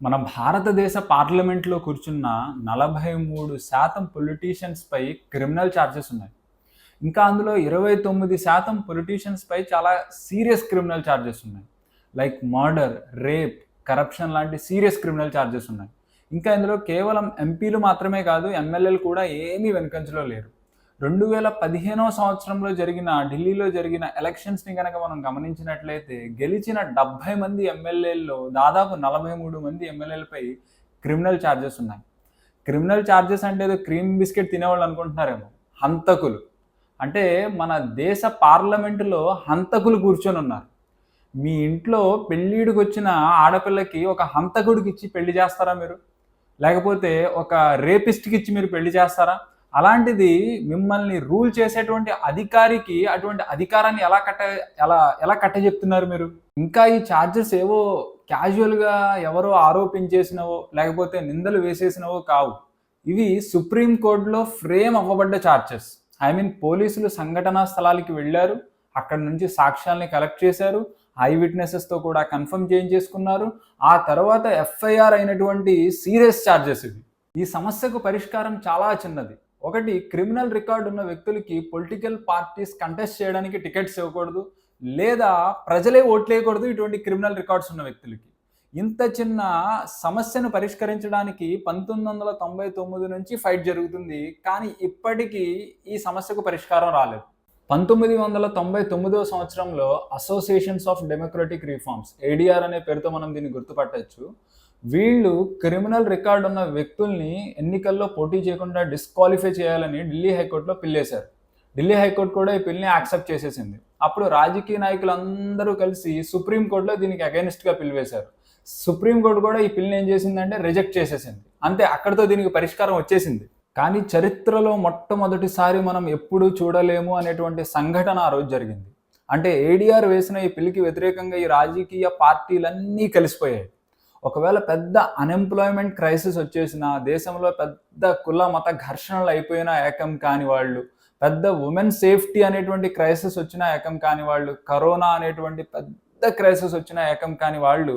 మన భారతదేశ పార్లమెంట్లో కూర్చున్న 43% పొలిటీషియన్స్పై క్రిమినల్ ఛార్జెస్ ఉన్నాయి. ఇంకా అందులో 29% పొలిటీషియన్స్పై చాలా సీరియస్ క్రిమినల్ ఛార్జెస్ ఉన్నాయి. లైక్ మర్డర్, రేప్, కరప్షన్ లాంటి సీరియస్ క్రిమినల్ ఛార్జెస్ ఉన్నాయి. ఇంకా ఇందులో కేవలం ఎంపీలు మాత్రమే కాదు, ఎమ్మెల్యేలు కూడా ఏమీ వెనుకంజలో లేరు. 2015వ సంవత్సరంలో ఢిల్లీలో జరిగిన ఎలక్షన్స్ని కనుక మనం గమనించినట్లయితే గెలిచిన 70 మంది ఎమ్మెల్యేల్లో దాదాపు 43 మంది ఎమ్మెల్యేలపై క్రిమినల్ ఛార్జెస్ ఉన్నాయి. క్రిమినల్ ఛార్జెస్ అంటే ఏదో క్రీమ్ బిస్కెట్ తినేవాళ్ళు అనుకుంటున్నారేమో. హంతకులు అంటే మన దేశ పార్లమెంటులో హంతకులు కూర్చొని ఉన్నారు. మీ ఇంట్లో పెళ్ళిడికి వచ్చిన ఆడపిల్లకి ఒక హంతకుడికి ఇచ్చి పెళ్లి చేస్తారా మీరు? లేకపోతే ఒక రేపిస్ట్కి ఇచ్చి మీరు పెళ్లి చేస్తారా? అలాంటిది మిమ్మల్ని రూల్ చేసేటువంటి అధికారికి అటువంటి అధికారాన్ని ఎలా కట్టజెప్తున్నారు మీరు? ఇంకా ఈ ఛార్జెస్ ఏవో క్యాజువల్గా ఎవరో ఆరోపించేసినవో లేకపోతే నిందలు వేసేసినవో కావు. ఇవి సుప్రీంకోర్టులో ఫ్రేమ్ అవ్వబడ్డ ఛార్జెస్. పోలీసులు సంఘటనా స్థలానికి వెళ్ళారు, అక్కడ నుంచి సాక్ష్యాల్ని కలెక్ట్ చేశారు, ఐ విట్నెసెస్తో కూడా కన్ఫర్మ్ చేయించేసుకున్నారు. ఆ తర్వాత ఎఫ్ఐఆర్ అయినటువంటి సీరియస్ ఛార్జెస్ ఇవి. ఈ సమస్యకు పరిష్కారం చాలా చిన్నది. ఒకటి, క్రిమినల్ రికార్డు ఉన్న వ్యక్తులకి పొలిటికల్ పార్టీస్ కంటెస్ట్ చేయడానికి టికెట్స్ ఇవ్వకూడదు, లేదా ప్రజలే ఓట్లేయకూడదు ఇటువంటి క్రిమినల్ రికార్డ్స్ ఉన్న వ్యక్తులకి. ఇంత చిన్న సమస్యను పరిష్కరించడానికి 1999 నుంచి ఫైట్ జరుగుతుంది, కానీ ఇప్పటికీ ఈ సమస్యకు పరిష్కారం రాలేదు. 1999వ సంవత్సరంలో associations of democratic reforms, ADR అనే పేరుతో మనం దీన్ని గుర్తుపట్టచ్చు. వీళ్ళు క్రిమినల్ రికార్డు ఉన్న వ్యక్తుల్ని ఎన్నికల్లో పోటీ చేయకుండా డిస్క్వాలిఫై చేయాలని ఢిల్లీ హైకోర్టులో పిల్లేశారు. ఢిల్లీ హైకోర్టు కూడా ఈ పిల్ని యాక్సెప్ట్ చేసేసింది. అప్పుడు రాజకీయ నాయకులందరూ కలిసి సుప్రీంకోర్టులో దీనికి అగైనిస్ట్గా పిలివేశారు. సుప్రీంకోర్టు కూడా ఈ పిల్ని ఏం చేసిందంటే రిజెక్ట్ చేసేసింది. అంతే, అక్కడితో దీనికి పరిష్కారం వచ్చేసింది. కానీ చరిత్రలో మొట్టమొదటిసారి మనం ఎప్పుడు చూడలేము అనేటువంటి సంఘటన ఆ రోజు జరిగింది. అంటే ఏడిఆర్ వేసిన ఈ పిల్లికి వ్యతిరేకంగా ఈ రాజకీయ పార్టీలన్నీ కలిసిపోయాయి. ఒకవేళ పెద్ద అన్ఎంప్లాయ్మెంట్ క్రైసిస్ వచ్చేసిన, దేశంలో పెద్ద కుల మత ఘర్షణలు అయిపోయినా ఏకం కాని వాళ్ళు, పెద్ద ఉమెన్ సేఫ్టీ అనేటువంటి క్రైసిస్ వచ్చినా ఏకం కాని వాళ్ళు, కరోనా అనేటువంటి పెద్ద క్రైసిస్ వచ్చినా ఏకం కాని వాళ్ళు,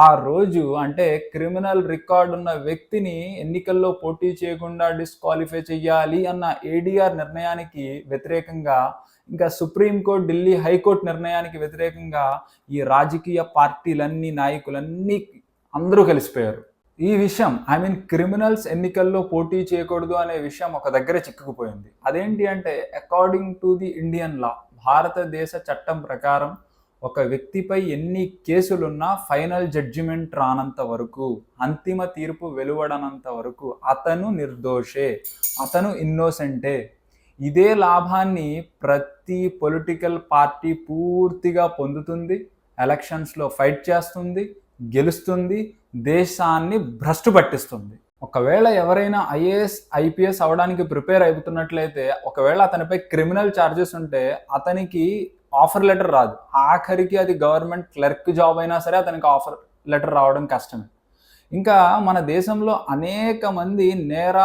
ఆ రోజు అంటే క్రిమినల్ రికార్డు ఉన్న వ్యక్తిని ఎన్నికల్లో పోటీ చేయకుండా డిస్క్వాలిఫై చెయ్యాలి అన్న ఏడిఆర్ నిర్ణయానికి వ్యతిరేకంగా, ఇంకా సుప్రీంకోర్టు, ఢిల్లీ హైకోర్టు నిర్ణయానికి వ్యతిరేకంగా ఈ రాజకీయ పార్టీలన్నీ, నాయకులన్నీ అందరూ కలిసిపోయారు. ఈ విషయం క్రిమినల్స్ ఎన్నికల్లో పోటీ చేయకూడదు అనే విషయం ఒక దగ్గర చిక్కుకుపోయింది. అదేంటి అంటే, అకార్డింగ్ టు ది ఇండియన్ లా, భారతదేశ చట్టం ప్రకారం ఒక వ్యక్తిపై ఎన్ని కేసులున్నా ఫైనల్ జడ్జిమెంట్ రానంత వరకు, అంతిమ తీర్పు వెలువడనంత వరకు అతను నిర్దోషే, అతను ఇన్నోసెంటే. ఇదే లాభాన్ని ప్రతి పొలిటికల్ పార్టీ పూర్తిగా పొందుతుంది, ఎలక్షన్స్లో ఫైట్ చేస్తుంది, గెలుస్తుంది, దేశాన్ని భ్రష్టు పట్టిస్తుంది. ఒకవేళ ఎవరైనా ఐఏఎస్, ఐపీఎస్ అవడానికి ప్రిపేర్ అవుతున్నట్లయితే, ఒకవేళ అతనిపై క్రిమినల్ ఛార్జెస్ ఉంటే అతనికి ఆఫర్ లెటర్ రాదు. ఆఖరికి అది గవర్నమెంట్ క్లర్క్ జాబ్ అయినా సరే అతనికి ఆఫర్ లెటర్ రావడం కష్టమే. ఇంకా మన దేశంలో అనేక మంది నేర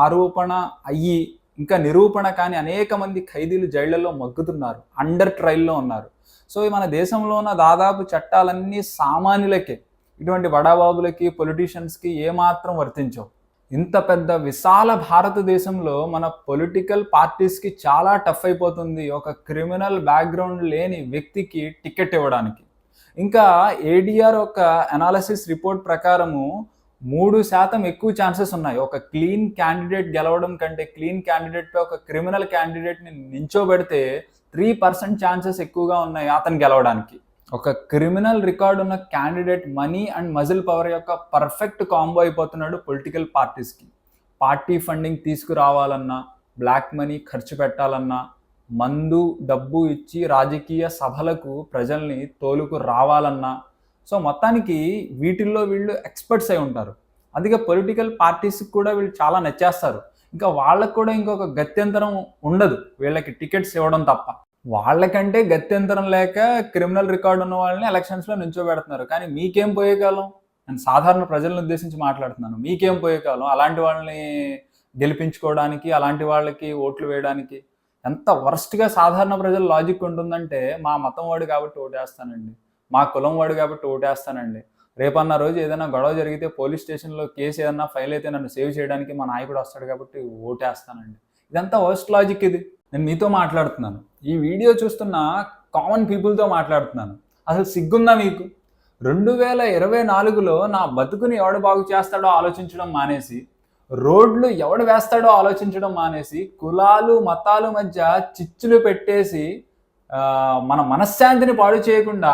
ఆరోపణ అయ్యి ఇంకా నిరూపణ కానీ అనేక మంది ఖైదీలు జైళ్లలో మగ్గుతున్నారు, అండర్ ట్రయల్లో ఉన్నారు. సో మన దేశంలో ఉన్న దాదాపు చట్టాలన్నీ సామాన్యులకే, ఇటువంటి బడాబాబులకి, పొలిటీషియన్స్కి ఏమాత్రం వర్తించవు. ఇంత పెద్ద విశాల భారతదేశంలో మన పొలిటికల్ పార్టీస్కి చాలా టఫ్ అయిపోతుంది ఒక క్రిమినల్ బ్యాక్గ్రౌండ్ లేని వ్యక్తికి టికెట్ ఇవ్వడానికి. ఇంకా ఏడిఆర్ ఒక అనాలిసిస్ రిపోర్ట్ ప్రకారము 3% ఎక్కువ ఛాన్సెస్ ఉన్నాయి ఒక క్లీన్ క్యాండిడేట్ గెలవడం కంటే. క్లీన్ క్యాండిడేట్పై ఒక క్రిమినల్ క్యాండిడేట్ని నించోబెడితే 3% ఛాన్సెస్ ఎక్కువగా ఉన్నాయి అతను గెలవడానికి. ఒక క్రిమినల్ రికార్డు ఉన్న candidate money and muscle power యొక్క పర్ఫెక్ట్ కాంబో అయిపోతున్నాడు పొలిటికల్ పార్టీస్కి. పార్టీ ఫండింగ్ తీసుకురావాలన్నా, బ్లాక్ మనీ ఖర్చు పెట్టాలన్నా, మందు డబ్బు ఇచ్చి రాజకీయ సభలకు ప్రజల్ని తోలుకు రావాలన్నా, సో మొత్తానికి వీటిల్లో వీళ్ళు ఎక్స్పర్ట్స్ అయి ఉంటారు. అందుకే పొలిటికల్ పార్టీస్కి కూడా వీళ్ళు చాలా నచ్చేస్తారు. ఇంకా వాళ్ళకు కూడా ఇంకొక గత్యంతరం ఉండదు వీళ్ళకి టికెట్స్ ఇవ్వడం తప్ప. వాళ్ళకంటే గత్యంతరం లేక క్రిమినల్ రికార్డు ఉన్న వాళ్ళని ఎలక్షన్స్లో నిల్చోబెడుతున్నారు. కానీ మీకేం పోయే కాలం? నేను సాధారణ ప్రజలను ఉద్దేశించి మాట్లాడుతున్నాను. మీకేం పోయే కాలం అలాంటి వాళ్ళని గెలిపించుకోవడానికి, అలాంటి వాళ్ళకి ఓట్లు వేయడానికి? ఎంత వర్స్ట్గా సాధారణ ప్రజల లాజిక్ ఉంటుందంటే, మా మతం వాడు కాబట్టి ఓటేస్తానండి, మా కులం వాడు కాబట్టి ఓటేస్తానండి, రేపన్న రోజు ఏదైనా గొడవ జరిగితే పోలీస్ స్టేషన్లో కేసు ఏదన్నా ఫైల్ అయితే నన్ను సేవ్ చేయడానికి మా నాయకుడు వస్తాడు కాబట్టి ఓటేస్తానండి. ఇదంతా వర్స్ట్ లాజిక్ ఇది. నేను మీతో మాట్లాడుతున్నాను, ఈ వీడియో చూస్తున్న కామన్ పీపుల్తో మాట్లాడుతున్నాను. అసలు సిగ్గుందా మీకు? 2024లో నా బతుకుని ఎవడు బాగు చేస్తాడో ఆలోచించడం మానేసి, రోడ్లు ఎవడు వేస్తాడో ఆలోచించడం మానేసి, కులాలు మతాల మధ్య చిచ్చులు పెట్టేసి మన మనశ్శాంతిని పాడు చేయకుండా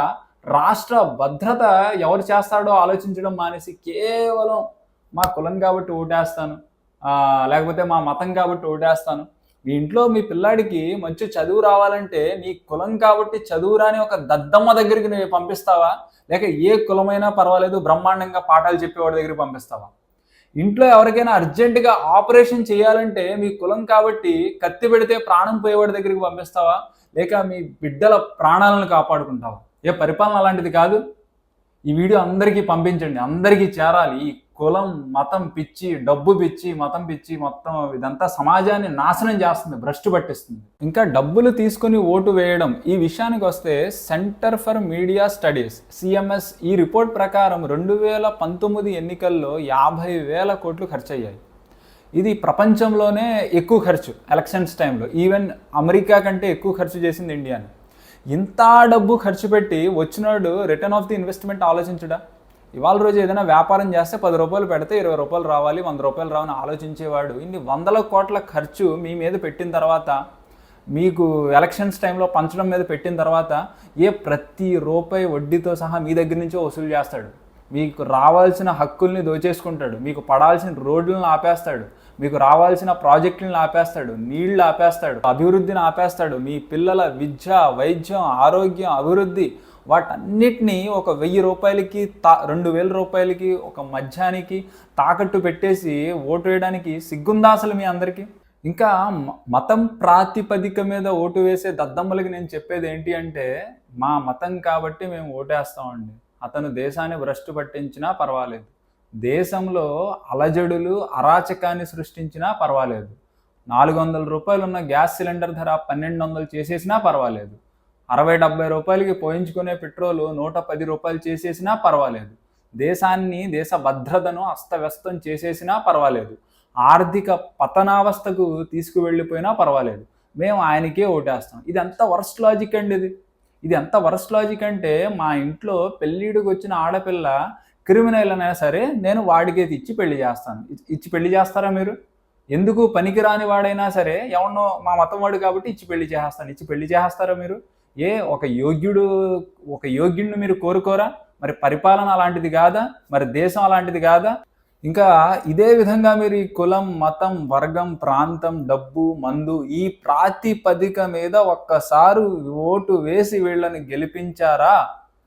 రాష్ట్ర భద్రత ఎవరు చేస్తాడో ఆలోచించడం మానేసి కేవలం మా కులం కాబట్టి ఓటేస్తాను, లేకపోతే మా మతం కాబట్టి ఓటేస్తాను. మీ ఇంట్లో మీ పిల్లాడికి మంచి చదువు రావాలంటే నీ కులం కాబట్టి చదువు రాని ఒక దద్దమ్మ దగ్గరికి నువ్వు పంపిస్తావా? లేక ఏ కులమైనా పర్వాలేదు బ్రహ్మాండంగా పాఠాలు చెప్పేవాడి దగ్గరికి పంపిస్తావా? ఇంట్లో ఎవరికైనా అర్జెంటుగా ఆపరేషన్ చేయాలంటే మీ కులం కాబట్టి కత్తి పెడితే ప్రాణం పోయేవాడి దగ్గరికి పంపిస్తావా? లేక మీ బిడ్డల ప్రాణాలను కాపాడుకుంటావా? ఏ పరిపాలన అలాంటిది కాదు. ఈ వీడియో అందరికీ పంపించండి, అందరికీ చేరాలి. ఈ కులం మతం పిచ్చి, డబ్బు పిచ్చి, మతం పిచ్చి మొత్తం ఇదంతా సమాజాన్ని నాశనం చేస్తుంది, భ్రష్టు పట్టిస్తుంది. ఇంకా డబ్బులు తీసుకొని ఓటు వేయడం ఈ విషయానికి వస్తే centre for media studies CMS ఈ రిపోర్ట్ ప్రకారం 2019 ఎన్నికల్లో 50,000 కోట్లు ఖర్చు అయ్యాయి. ఇది ప్రపంచంలోనే ఎక్కువ ఖర్చు ఎలక్షన్స్ టైంలో. ఈవెన్ అమెరికా కంటే ఎక్కువ ఖర్చు చేసింది ఇండియాని. ఇంత డబ్బు ఖర్చు పెట్టి వచ్చినాడు రిటర్న్ ఆఫ్ ది ఇన్వెస్ట్మెంట్ ఆలోచించడా? ఇవాళ రోజు ఏదైనా వ్యాపారం చేస్తే 10 రూపాయలు పెడితే 20 రూపాయలు రావాలి, 100 రూపాయలు రావని ఆలోచించేవాడు ఇన్ని 100 కోట్ల ఖర్చు మీ మీద పెట్టిన తర్వాత, మీకు ఎలక్షన్స్ టైంలో పంచడం మీద పెట్టిన తర్వాత ప్రతి రూపాయి వడ్డీతో సహా మీ దగ్గర నుంచే వసూలు చేస్తాడు. మీకు రావాల్సిన హక్కుల్ని దోచేసుకుంటాడు, మీకు పడాల్సిన రోడ్లను ఆపేస్తాడు, మీకు రావాల్సిన ప్రాజెక్టులను ఆపేస్తాడు, నీళ్లు ఆపేస్తాడు, అభివృద్ధిని ఆపేస్తాడు. మీ పిల్లల విద్య, వైద్యం, ఆరోగ్యం, అభివృద్ధి వాటన్నిటినీ ఒక 1000 రూపాయలకి 2000 రూపాయలకి ఒక మధ్యానికి తాకట్టు పెట్టేసి ఓటు వేయడానికి సిగ్గుందా అసలు మీ అందరికీ? ఇంకా మతం ప్రాతిపదిక మీద ఓటు వేసే దద్దమ్మలకి నేను చెప్పేది ఏంటి అంటే, మా మతం కాబట్టి మేము ఓటేస్తామండి. అతను దేశాన్ని భ్రష్టు పట్టించినా పర్వాలేదు, దేశంలో అలజడులు అరాచకాన్ని సృష్టించినా పర్వాలేదు, 400 రూపాయలు ఉన్న గ్యాస్ సిలిండర్ ధర 1200 చేసేసినా పర్వాలేదు, 60-70 రూపాయలకి పోయించుకునే పెట్రోలు 110 రూపాయలు చేసేసినా పర్వాలేదు, దేశాన్ని దేశ భద్రతను అస్తవ్యస్తం చేసేసినా పర్వాలేదు, ఆర్థిక పతనావస్థకు తీసుకువెళ్ళిపోయినా పర్వాలేదు, మేము ఆయనకే ఓటేస్తాం. ఇది ఎంత వర్స్ట్ లాజిక్ అండి ఇది ఎంత వర్స్ట్ లాజిక్ అంటే, మా ఇంట్లో పెళ్ళిడికి వచ్చిన ఆడపిల్ల క్రిమినల్ అయినా సరే నేను వాడికి ఇచ్చి పెళ్లి చేస్తాను. ఇచ్చి పెళ్లి చేస్తారా మీరు? ఎందుకు పనికిరాని వాడైనా సరే ఎవరినో మా మతం వాడు కాబట్టి ఇచ్చి పెళ్లి చేస్తారా మీరు? ఒక యోగ్యుడిని మీరు కోరుకోరా? మరి పరిపాలన అలాంటిది కాదా? మరి దేశం అలాంటిది కాదా? ఇంకా ఇదే విధంగా మీరు ఈ కులం, మతం, వర్గం, ప్రాంతం, డబ్బు, మందు ఈ ప్రాతిపదిక మీద ఒక్కసారి ఓటు వేసి వీళ్ళని గెలిపించారా,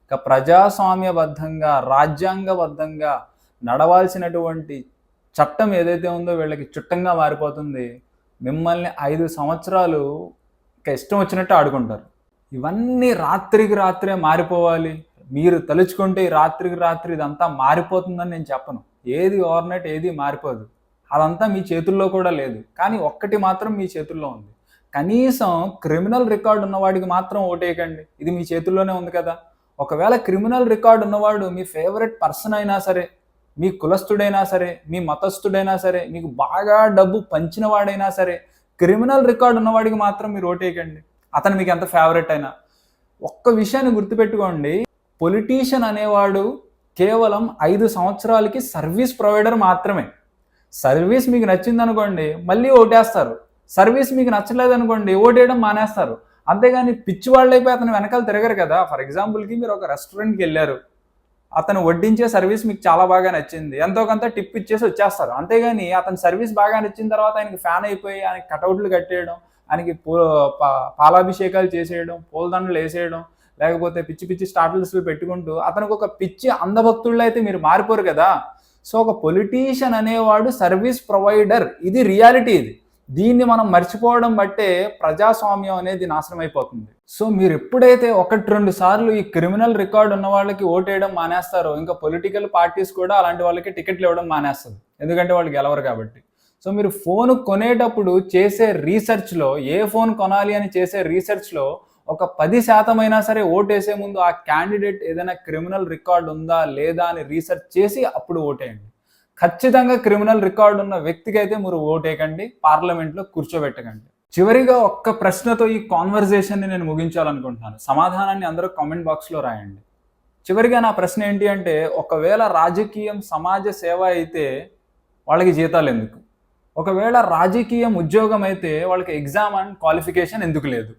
ఇక ప్రజాస్వామ్యబద్ధంగా రాజ్యాంగబద్ధంగా నడవాల్సినటువంటి చట్టం ఏదైతే ఉందో వీళ్ళకి చుట్టంగా మారిపోతుంది. మిమ్మల్ని 5 సంవత్సరాలు ఇక ఇష్టం వచ్చినట్టు ఆడుకుంటారు. ఇవన్నీ రాత్రికి రాత్రే మారిపోవాలి, మీరు తలుచుకుంటే రాత్రికి రాత్రి ఇదంతా మారిపోతుందని నేను చెప్పను. ఏది ఓవర్నైట్ ఏది మారిపోదు, అదంతా మీ చేతుల్లో కూడా లేదు. కానీ ఒక్కటి మాత్రం మీ చేతుల్లో ఉంది, కనీసం క్రిమినల్ రికార్డు ఉన్నవాడికి మాత్రం ఓటేయకండి. ఇది మీ చేతుల్లోనే ఉంది కదా. ఒకవేళ క్రిమినల్ రికార్డు ఉన్నవాడు మీ ఫేవరెట్ పర్సన్ అయినా సరే, మీ కులస్తుడైనా సరే, మీ మతస్థుడైనా సరే, మీకు బాగా డబ్బు పంచిన వాడైనా సరే, క్రిమినల్ రికార్డు ఉన్నవాడికి మాత్రం మీరు ఓటేయకండి, అతను మీకు ఎంత ఫేవరెట్ అయినా. ఒక్క విషయాన్ని గుర్తుపెట్టుకోండి, పొలిటీషియన్ అనేవాడు కేవలం 5 సంవత్సరాలకి సర్వీస్ ప్రొవైడర్ మాత్రమే. సర్వీస్ మీకు నచ్చిందనుకోండి మళ్ళీ ఓటేస్తారు, సర్వీస్ మీకు నచ్చలేదనుకోండి ఓటేయడం మానేస్తారు. అంతేగాని పిచ్చి వాళ్ళైపోయి అతను వెనకాల తిరగరు కదా. ఫర్ ఎగ్జాంపుల్కి మీరు ఒక రెస్టారెంట్కి వెళ్ళారు, అతను వడ్డించే సర్వీస్ మీకు చాలా బాగా నచ్చింది, ఎంతో కొంత టిప్ ఇచ్చేసి వచ్చేస్తారు. అంతేగాని అతని సర్వీస్ బాగా నచ్చిన తర్వాత ఆయనకి ఫ్యాన్ అయిపోయి ఆయనకి కటౌట్లు కట్టేయడం, ఆయనకి పాలాభిషేకాలు చేసేయడం, పూలదండలు వేసేయడం, లేకపోతే పిచ్చి పిచ్చి స్టాటస్లు పెట్టుకుంటూ అతనికి ఒక పిచ్చి అంధభక్తుళ్ళు అయితే మీరు మారిపోరు కదా. సో ఒక పొలిటీషియన్ అనేవాడు సర్వీస్ ప్రొవైడర్, ఇది రియాలిటీ. దీన్ని మనం మర్చిపోవడం బట్టే ప్రజాస్వామ్యం అనేది నాశనం అయిపోతుంది. సో మీరు ఎప్పుడైతే 1-2 సార్లు ఈ క్రిమినల్ రికార్డు ఉన్న వాళ్ళకి ఓటేయడం మానేస్తారో, ఇంకా పొలిటికల్ పార్టీస్ కూడా అలాంటి వాళ్ళకి టికెట్లు ఇవ్వడం మానేస్తుంది, ఎందుకంటే వాళ్ళు గెలవరు కాబట్టి. సో మీరు ఫోన్ కొనేటప్పుడు చేసే రీసెర్చ్లో, ఏ ఫోన్ కొనాలి అని చేసే రీసెర్చ్లో ఒక 10% అయినా సరే ఓటేసే ముందు ఆ క్యాండిడేట్ ఏదైనా క్రిమినల్ రికార్డ్ ఉందా లేదా అని రీసెర్చ్ చేసి అప్పుడు ఓటేయండి. ఖచ్చితంగా క్రిమినల్ రికార్డ్ ఉన్న వ్యక్తికైతే మీరు ఓటేయకండి, పార్లమెంట్‌లో కూర్చోబెట్టకండి. చివరిగా ఒక్క ప్రశ్నతో ఈ కాన్వర్జేషన్‌ని నేను ముగించాలనుకుంటున్నాను. సమాధానాన్ని అందరూ కామెంట్ బాక్స్‌లో రాయండి. చివరిగా నా ప్రశ్న ఏంటి అంటే, ఒకవేళ రాజకీయం సమాజ సేవ అయితే వాళ్ళకి జీతాలెందుకు? ఒకవేళ రాజకీయం ఉద్యోగం అయితే వాళ్ళకి ఎగ్జామ్ అండ్ క్వాలిఫికేషన్ ఎందుకు లేదు?